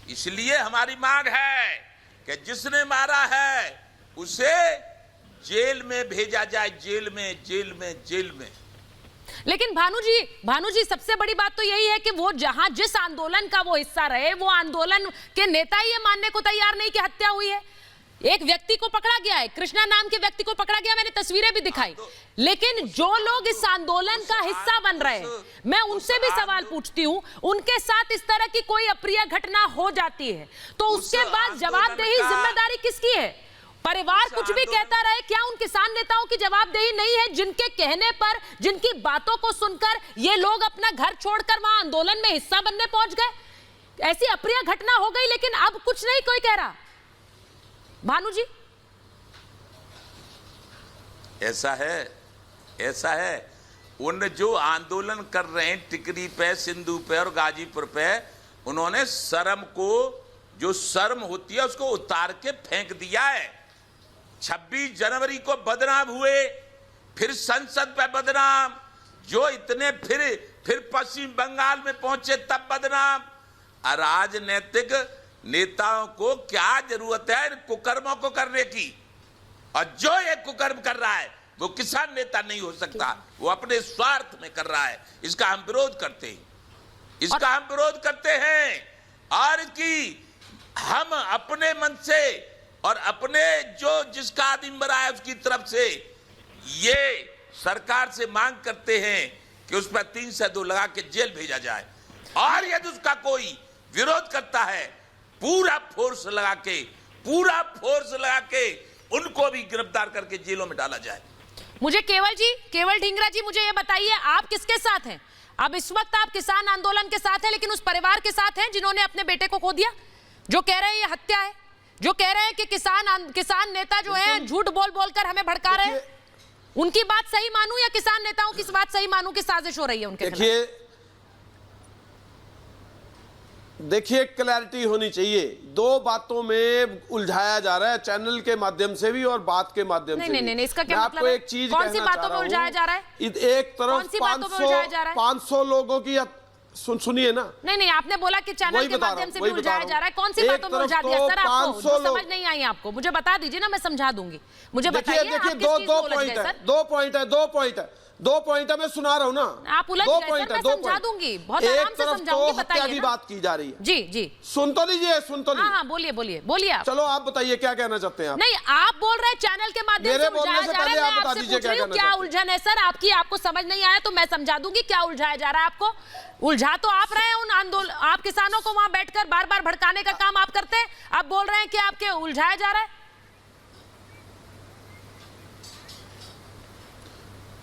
इसलिए हमारी मांग है कि जिसने मारा है उसे जेल में भेजा जाए, जेल में। लेकिन भानु जी सबसे बड़ी बात तो यही है कि वो जहां जिस आंदोलन का वो हिस्सा रहे, वो आंदोलन के नेता ये मानने को तैयार नहीं कि हत्या हुई है। एक व्यक्ति को पकड़ा गया है, कृष्णा नाम के व्यक्ति को पकड़ा गया, मैंने तस्वीरें भी दिखाई। लेकिन जो लोग इस आंदोलन का हिस्सा बन रहे हैं, मैं उनसे भी सवाल पूछती हूं, उनके साथ इस तरह की कोई अप्रिय घटना हो जाती है तो उसके बाद जवाबदेही, जिम्मेदारी किसकी है? परिवार कुछ भी कहता रहे, क्या उन किसान नेताओं की जवाबदेही नहीं है जिनके कहने पर, जिनकी बातों को सुनकर ये लोग अपना घर छोड़कर वहां आंदोलन में हिस्सा बनने पहुंच गए? ऐसी अप्रिय घटना हो गई लेकिन अब कुछ नहीं कोई कह रहा। भानु जी, ऐसा है उन जो आंदोलन कर रहे हैं टिकरी पे, सिंधु पे और गाजीपुर पे, उन्होंने शर्म को, जो शर्म होती है उसको उतार के फेंक दिया है। 26 जनवरी को बदनाम हुए, फिर संसद पे बदनाम, जो इतने फिर पश्चिम बंगाल में पहुंचे तब बदनाम। अराजनीतिक नेताओं को क्या जरूरत है इन कुकर्मों को करने की? और जो ये कुकर्म कर रहा है वो किसान नेता नहीं हो सकता, वो अपने स्वार्थ में कर रहा है। इसका हम विरोध करते हैं, और कि हम अपने मन से और अपने जो जिसका आदमी मरा है उसकी तरफ से ये सरकार से मांग करते हैं कि उस पर 302 लगा के जेल भेजा जाए, और यदि उसका कोई विरोध करता है पूरा फोर्स लगा के उनको भी गिरफ्तार करके जेलों में डाला जाए। मुझे केवल ढींगरा जी, मुझे ये बताइए, आप किसके साथ हैं? अब इस वक्त आप किसान आंदोलन के साथ हैं, लेकिन उस परिवार के साथ हैं जिन्होंने अपने बेटे को खो दिया, जो कह रहे हैं ये हत्या है, जो कह रहे हैं कि किसान नेता जो है झूठ बोल कर हमें भड़का रहे हैं। उनकी बात सही मानूं या किसान नेताओं की बात सही मानूं कि साजिश हो रही है उनके खिलाफ? देखिए, क्लैरिटी होनी चाहिए। दो बातों में उलझाया जा रहा है, चैनल के माध्यम से भी और बात के माध्यम से भी। नहीं, इसका क्या मतलब? आपको एक चीज कौन सी बातों में उलझाया जा रहा है? एक तरफ 500 लोगों की सुनिए ना। नहीं, आपने बोला कि चैनल के माध्यम से भी उलझाया जा रहा है। कौन सी बातों में उलझा दिया सर आपको? जो समझ नहीं आई आपको मुझे बता दीजिए ना, मैं समझा दूंगी। मुझे बताइए। देखिए, दो पॉइंट है, मैं सुना रहा हूं ना। आप उलझ गए सर, मैं समझा दूंगी, बहुत आराम से समझाऊंगी, बताइए की बात की जा रही है। जी सुन तो लीजिए। हाँ, बोलिए आप। चलो आप बताइए क्या कहना चाहते हैं आप? नहीं, आप बोल रहे हैं चैनल के माध्यम से उलझाया जा रहा है, मैं आपसे पूछ रही हूँ क्या उलझन है सर आपकी? आपको समझ नहीं आया तो मैं समझा दूंगी क्या उलझाया जा रहा है आपको। उलझा तो आप रहे हैं उन आंदोलन, आप किसानों को वहां बैठकर बार बार भड़काने का काम आप करते हैं, आप बोल रहे हैं कि आपके उलझाया जा रहा है।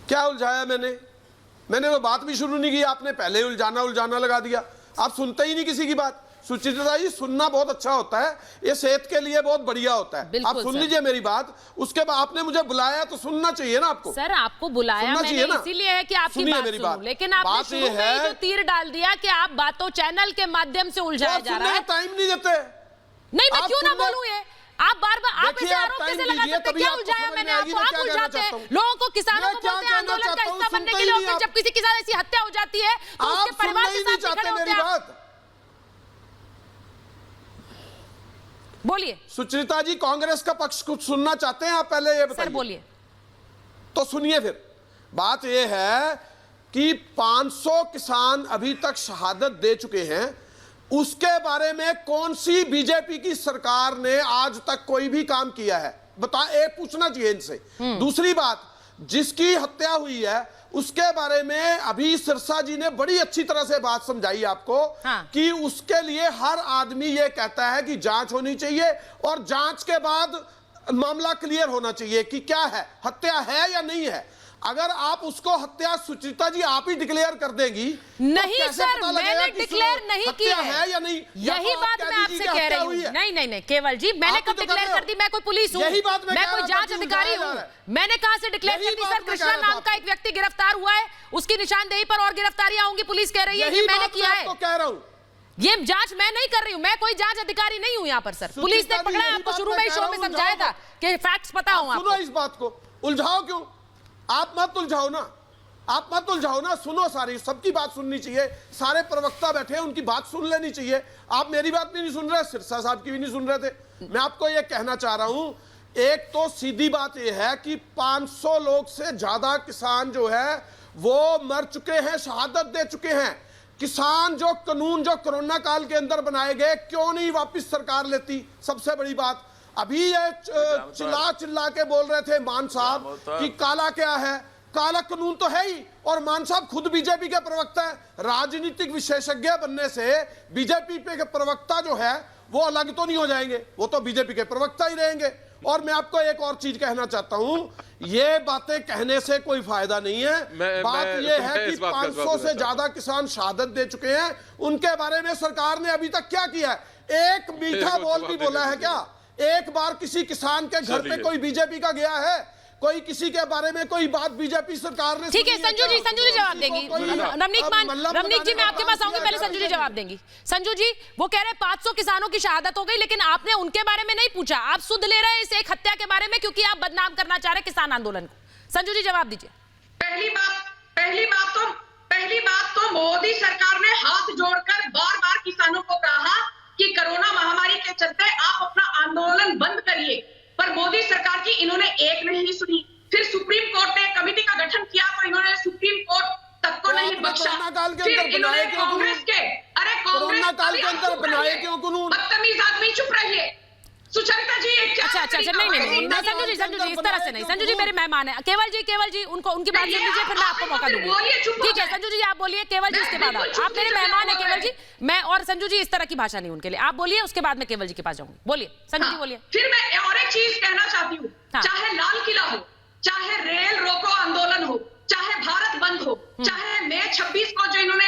क्या उलझाया मैंने वो बात भी शुरू नहीं की, आपने पहले उलझाना लगा दिया। आप सुनते ही नहीं किसी की बात। सुचित्रा जी, सुनना बहुत अच्छा होता है, ये सेहत के लिए बहुत बढ़िया होता है। आप सुन लीजिए मेरी बात, उसके बाद आपने मुझे बुलाया तो सुनना चाहिए ना आपको। सर आपको बुलाया मैंने इसीलिए है कि आपकी बात सुनूं, लेकिन आपने शुरू में ही जो तीर डाल दिया कि आप बातों चैनल के माध्यम से उलझाया जा रहा है। टाइम नहीं देते। नहीं, मैं क्यों ना बोलूं? ये आप बार-बार आप ऐसे आरोप कैसे लगा सकते हैं? क्या उलझाया मैंने आपको? आप उलझाते हैं लोगों को, किसानों को बोलते हैं आंदोलन का हिस्सा बनने के लिए, और फिर जब किसी के साथ ऐसी हत्या हो जाती है तो उसके परिवार के साथ खड़े होते हैं। बोलिए सुचरिता जी, कांग्रेस का पक्ष कुछ सुनना चाहते हैं आप? पहले ये बताइए। सर बोलिए। तो सुनिए फिर। बात ये है कि 500 किसान अभी तक शहादत दे चुके हैं, उसके बारे में कौन सी बीजेपी की सरकार ने आज तक कोई भी काम किया है? पूछना चाहिए इनसे। दूसरी बात, जिसकी हत्या हुई है उसके बारे में अभी सिरसा जी ने बड़ी अच्छी तरह से बात समझाई आपको। कि उसके लिए हर आदमी ये कहता है कि जांच होनी चाहिए और जांच के बाद मामला क्लियर होना चाहिए कि क्या है, हत्या है या नहीं है। अगर आप उसको हत्या, सुचित्रा जी, आप ही डिक्लेयर कर देंगी नहीं तो सर, मैंने डिक्लेयर नहीं किया है या नहीं? यही बात मैं आपसे कह रही हूँ। नहीं केवल जी, मैंने कब डिक्लेयर कर दी? मैं कोई पुलिस हूँ? मैं कोई जांच अधिकारी हूँ? मैंने कहां से डिक्लेयर कर दी? सर कृष्णा नाम का एक व्यक्ति गिरफ्तार हुआ है, उसकी निशानदेही पर और गिरफ्तारियां होंगी, पुलिस कह रही है ये मैंने किया है। कह रहा हूँ ये जांच मैं नहीं कर रही हूं, मैं कोई जांच अधिकारी नहीं हूं यहाँ पर सर। पुलिस ने पकड़ा है, आपको शुरू में ही शो में समझाया था कि फैक्ट्स पता हो आपको। सुनो इस बात को, उलझाओ क्यों? आप मत उलझाओ ना, सुनो, सारी सबकी बात सुननी चाहिए। सारे प्रवक्ता बैठे हैं, उनकी बात सुन लेनी चाहिए। आप मेरी बात भी नहीं सुन रहे, सिरसा साहब की भी नहीं सुन रहे थे। मैं आपको यह कहना चाह रहा हूं, एक तो सीधी बात यह है कि 500 लोग से ज्यादा किसान जो है वो मर चुके हैं, शहादत दे चुके हैं। किसान जो कानून जो कोरोना काल के अंदर बनाए गए, क्यों नहीं वापस सरकार लेती? सबसे बड़ी बात, अभी ये चिल्ला के बोल रहे थे मान साहब कि काला क्या है, काला कानून तो है ही। और मान साहब खुद बीजेपी के प्रवक्ता है। राजनीतिक विशेषज्ञ बनने से बीजेपी के प्रवक्ता जो है वो अलग तो नहीं हो जाएंगे, वो तो बीजेपी के प्रवक्ता ही रहेंगे। और मैं आपको एक और चीज कहना चाहता हूं, ये बातें कहने से कोई फायदा नहीं है। बात ये है कि 500 से ज्यादा किसान शहादत दे चुके हैं, उनके बारे में सरकार ने अभी तक क्या किया है? एक मीठा बोल भी बोला है क्या? एक बार किसी किसान के घर पे कोई बीजेपी का गया है? कोई किसी के बारे में कोई बात बीजेपी सरकार ने? ठीक है संजू जी जवाब देंगी। रमनीक जी मैं आपके पास आऊंगी, पहले संजू जी जवाब देंगी। संजू जी वो कह रहे हैं 500 किसानों की शहादत हो गई, लेकिन आपने उनके बारे में नहीं पूछा, आप सुध ले रहे हैं इस एक हत्या के बारे में क्योंकि आप बदनाम करना चाह रहे हैं किसान आंदोलन को। संजू जी जवाब दीजिए। पहली बात तो मोदी सरकार ने हाथ जोड़कर बार बार किसानों को कहा कि कोरोना महामारी के चलते आप अपना आंदोलन बंद करिए, पर मोदी सरकार की इन्होंने एक नहीं सुनी। फिर सुप्रीम कोर्ट ने कमेटी का गठन किया तो इन्होंने सुप्रीम कोर्ट तक को नहीं बख्शा। फिर इन्होंने कांग्रेस के कोरोना काल के अंदर बनाए क्यों कानून? बदतमीज आदमी चुप रहिए। सुचरिता जी अच्छा नहीं संजू जी इस तरह से नहीं। संजू जी मेरे मेहमान है। केवल जी उनको उनकी बात सुन लीजिए, फिर मैं आपको मौका दूंगी। ठीक है संजू जी आप बोलिए, केवल जी उसके बाद आप मेरे मेहमान है केवल जी। मैं और संजू जी इस तरह की भाषा नहीं उनके लिए। आप बोलिए, उसके बाद मैं केवल जी के पास जाऊंगी। बोलिए संजू जी बोलिए। फिर मैं और एक चीज कहना चाहती हूँ, चाहे लाल किला हो, चाहे रेल रोको आंदोलन हो, चाहे भारत बंद हो, चाहे मई 26 को जो इन्होंने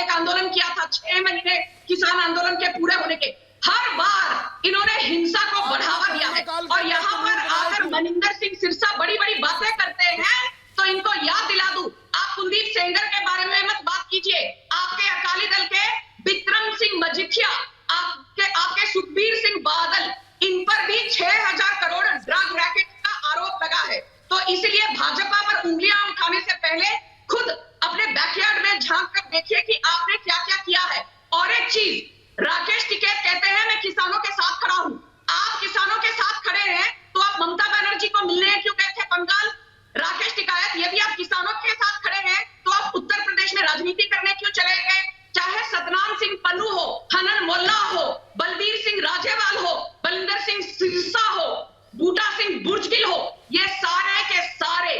एक आंदोलन किया था 6 महीने किसान आंदोलन के पूरे होने के, हर बार इन्होंने हिंसा को बढ़ावा दिया है। और यहाँ पर आकर मनिंदर सिंह सिरसा बड़ी बड़ी बातें करते हैं तो इनको याद दिला दूं, आप कुलदीप सेंगर के बारे में मत बात कीजिए। आपके अकाली दल के विक्रम सिंह मजीठिया, आपके सुखबीर सिंह बादल, इन पर भी 6000 करोड़ ड्रग रैकेट का आरोप लगा है। तो इसलिए भाजपा पर उंगलियां उठाने से पहले खुद अपने बैकयार्ड में झांक कर देखिए कि आपने क्या क्या किया है। और एक चीज, राकेश टिकैत कहते हैं मैं किसानों के साथ खड़ा हूं। आप किसानों के साथ खड़े हैं तो आप ममता बनर्जी को मिलने क्यों गए थे बंगाल? राकेश टिकैत यदि आप किसानों के साथ खड़े हैं तो आप उत्तर प्रदेश में राजनीति करने क्यों चले गए? चाहे सतनाम सिंह पन्नू हो, हनन मोल्ला हो, बलबीर सिंह राजेवाल हो, बलिंदर सिंह सिरसा हो, बूटा सिंह बुर्जगिल हो, ये सारे के सारे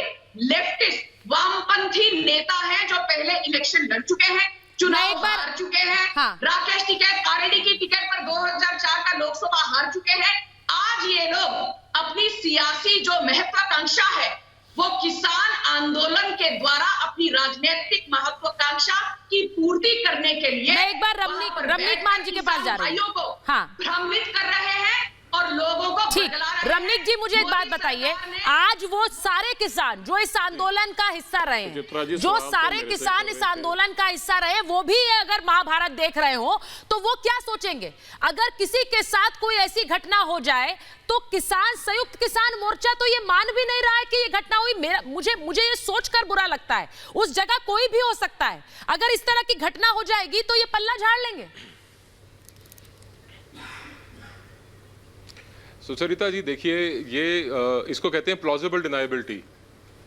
लेफ्टिस्ट वामपंथी नेता हैं जो पहले इलेक्शन लड़ चुके हैं, चुनाव हार चुके हैं। राकेश टिकैत आरएडी की टिकट पर 2004 का लोकसभा हार चुके हैं। आज ये लोग अपनी सियासी जो महत्वाकांक्षा है वो किसान आंदोलन के द्वारा अपनी राजनीतिक महत्वाकांक्षा की पूर्ति करने के लिए मैं एक बार रमनीक मान जी के पास जा रही हूँ। भ्रमित कर रहे हैं और लोगों को ठीक। रमनीक जी मुझे एक बात बताइए, आज वो सारे किसान जो इस आंदोलन का हिस्सा रहे हैं, जो सारे किसान इस आंदोलन का हिस्सा रहे, वो भी अगर महाभारत देख रहे हो तो वो क्या सोचेंगे? अगर किसी के साथ कोई ऐसी घटना हो जाए तो किसान संयुक्त किसान मोर्चा तो ये मान भी नहीं रहा है कि ये घटना हुई। मुझे ये सोचकर बुरा लगता है, उस जगह कोई भी हो सकता है। अगर इस तरह की घटना हो जाएगी तो ये पल्ला झाड़ लेंगे। सुचरिता जी देखिए, ये इसको कहते हैं प्लॉजिबल डिनायबिलिटी।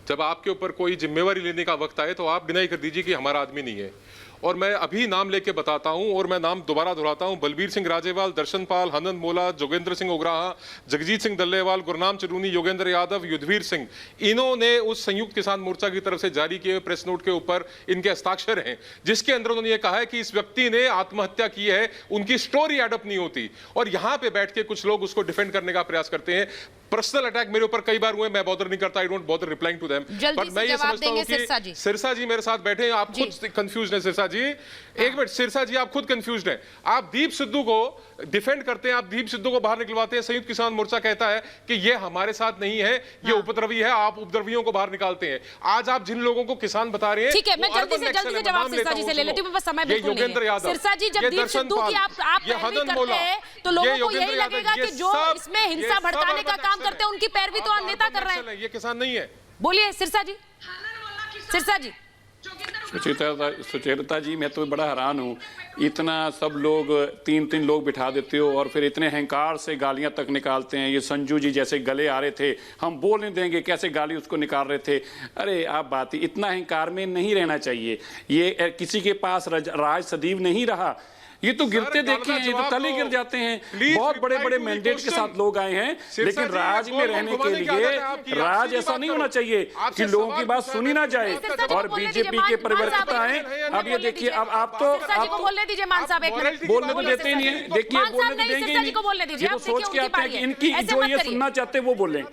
जब आपके ऊपर कोई जिम्मेवारी लेने का वक्त आए तो आप डिनाई कर दीजिए कि हमारा आदमी नहीं है। और मैं अभी नाम लेके बताता हूं और मैं नाम दोबारा दोहराता हूं, बलबीर सिंह राजेवाल, दर्शन पाल, हनन मोला, जोगेंद्र सिंह उग्राहा, जगजीत सिंह दल्लेवाल, गुरनाम चरूनी, योगेंद्र यादव, युद्धवीर सिंह, इन्होंने उस संयुक्त किसान मोर्चा की तरफ से जारी किए प्रेस नोट के ऊपर इनके हस्ताक्षर हैं, जिसके अंदर उन्होंने ये कहा है कि इस व्यक्ति ने आत्महत्या की है, उनकी स्टोरी एडअप नहीं होती। और यहां पर बैठ के कुछ लोग उसको डिफेंड करने का प्रयास करते हैं। पर्सनल अटैक मेरे ऊपर कई बार हुए, मैं बॉदर नहीं करता, I don't bother replying to them. But मैं ये समझता हूं कि सिरसा जी मेरे साथ बैठे हैं, आप खुद कंफ्यूज हैं। सिरसा जी एक मिनट, सिरसा जी आप खुद कंफ्यूज्ड हैं। आप दीप सिद्धू को डिफेंड करते हैं, आप दीप सिद्धू को बाहर निकलवाते हैं। संयुक्त किसान मोर्चा कहता है कि ये हमारे साथ नहीं है, ये उपद्रवी है, आप उपद्रवियों को बाहर निकालते हैं। आज आप जिन लोगों को किसान बता रहे हैं, ठीक है, मैं जल्दी से जवाब सिरसा जी से ले लेती हूं, बस समय बिल्कुल नहीं है। सिरसा जी जब दीप सिद्धू की आप पैरवी करते हैं तो लोगों को यही लगेगा कि जो इसमें हिंसा भड़काने का काम करते हैं उनकी पैरवी तो नेता कर रहे हैं। ये किसान नहीं है। बोलिए सिरसा जी। सिरसा जी सुचेता जी, मैं तो बड़ा हैरान हूँ, इतना सब लोग 3-3 लोग बिठा देते हो और फिर इतने अहंकार से गालियां तक निकालते हैं। ये संजू जी जैसे गले आ रहे थे, हम बोल नहीं देंगे, कैसे गाली उसको निकाल रहे थे। अरे आप बात ही, इतना अहंकार में नहीं रहना चाहिए। ये किसी के पास राज सदैव नहीं रहा। ये तो गिरते देखे हैं, ये तो तले गिर जाते हैं। बहुत बड़े बड़े मैंडेट के साथ लोग आए हैं, लेकिन राज में रहने के लिए राज ऐसा नहीं होना चाहिए कि लोगों की बात सुनी ना जाए और बीजेपी के परिवर्तन आए। अब ये देखिए, अब आप तो बोलने दीजिए मान साहब, एक मिनट बोलने तो देते ही नहीं है। देखिए बोलने तो देंगे ही नहीं, ये तो सोच के आते हैं कि इनकी जो ये सुनना चाहते हैं वो बोलें।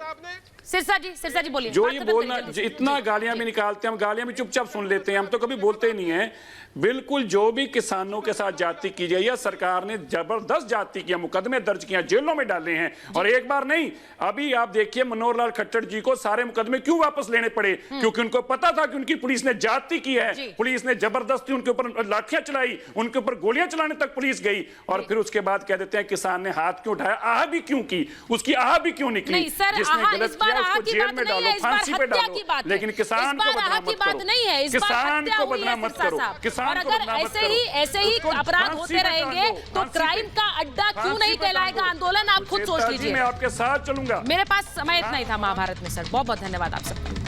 सिरसा जी बोलिए। जो ये बोलना, इतना गालियां भी निकालते हैं, हम गालियां भी चुपचाप सुन लेते हैं, हम तो कभी बोलते नहीं है। बिल्कुल जो भी किसानों के साथ जाति की गई है, सरकार ने जबरदस्त जाति किया, मुकदमे दर्ज किया, जेलों में डाले हैं। और एक बार नहीं, अभी आप देखिए मनोहर लाल खट्टर जी को सारे मुकदमे क्यों वापस लेने पड़े? क्योंकि उनको पता था कि उनकी पुलिस ने जाति की है, पुलिस ने जबरदस्ती उनके ऊपर लाठियां चलाई, उनके ऊपर गोलियां चलाने तक पुलिस गई। और फिर उसके बाद कह देते हैं किसान ने हाथ क्यों उठाया, आह भी क्यों की, उसकी आह भी क्यों निकली? जिसने गलत किया उसको जेल में डालो, फांसी पे डालो, लेकिन किसान को बदनाम मत करो, किसान को बदनाम मत करो, किसान को बदनाम मत करो। ऐसे ही अपराध होते रहेंगे तो क्राइम का अड्डा क्यों नहीं कहलाएगा आंदोलन? आप खुद सोच लीजिए। मैं आपके साथ चलूंगा। मेरे पास समय इतना ही था महाभारत में सर, बहुत बहुत धन्यवाद आप सबका।